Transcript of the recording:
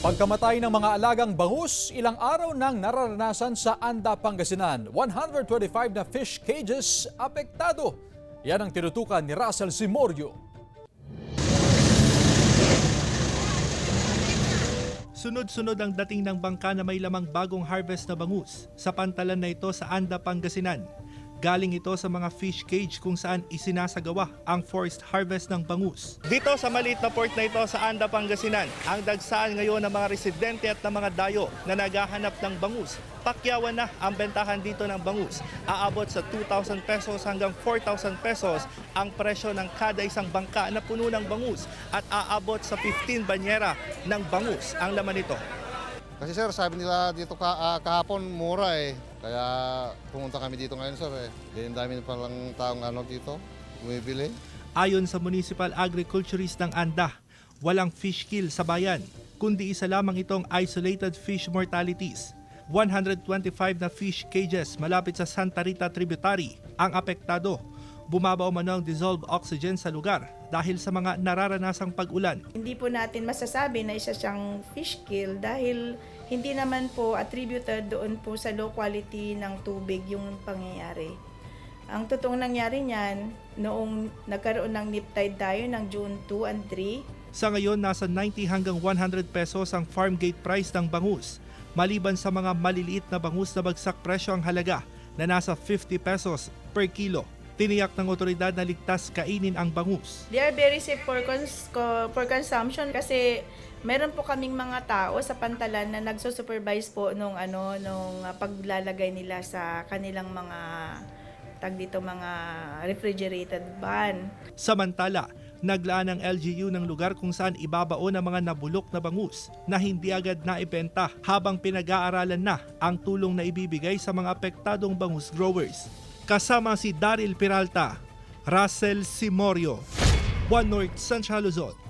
Pagkamatay ng mga alagang bangus, ilang araw nang nararanasan sa Anda, Pangasinan. 125 na fish cages apektado. Yan ang tinutukan ni Russell Simorio. Sunod-sunod ang dating ng bangka na may lamang bagong harvest na bangus sa pantalan na ito sa Anda, Pangasinan. Galing ito sa mga fish cage kung saan isinasagawa ang forced harvest ng bangus. Dito sa maliit na port na ito sa Anda, Pangasinan, ang dagsaan ngayon ng mga residente at ng mga dayo na naghahanap ng bangus. Pakyawan na ang bentahan dito ng bangus. Aabot sa 2,000 pesos hanggang 4,000 pesos ang presyo ng kada isang bangka na puno ng bangus at aabot sa 15 banyera ng bangus ang laman nito. Kasi sir, sabi nila dito kahapon mura eh. Kaya pumunta kami dito ngayon sir eh. Ganyan dami palang taong dito, bumibili. Ayon sa Municipal Agriculturist ng Anda, walang fish kill sa bayan, kundi isa lamang itong isolated fish mortalities. 125 na fish cages malapit sa Santa Rita Tributary ang apektado. Bumaba umano ang dissolved oxygen sa lugar dahil sa mga nararanasang pag-ulan. Hindi po natin masasabi na isa siyang fish kill dahil hindi naman po attributed doon po sa low quality ng tubig yung pangyayari. Ang totoong nangyari niyan, noong nagkaroon ng nip tide tayo ng June 2 and 3. Sa ngayon, nasa 90 hanggang 100 pesos ang farm gate price ng bangus. Maliban sa mga maliliit na bangus na bagsak presyo ang halaga na nasa 50 pesos per kilo. Tiniyak ng otoridad na ligtas kainin ang bangus. They are very safe for consumption kasi meron po kaming mga tao sa pantalan na nagsusupervise po nung paglalagay nila sa kanilang mga mga refrigerated van. Samantala, naglaan ang LGU ng lugar kung saan ibabaon ang mga nabulok na bangus na hindi agad naibenta habang pinag-aaralan na ang tulong na ibibigay sa mga apektadong bangus growers. Kasama si Daryl Peralta, Russell Simorio, One North Central Luzon.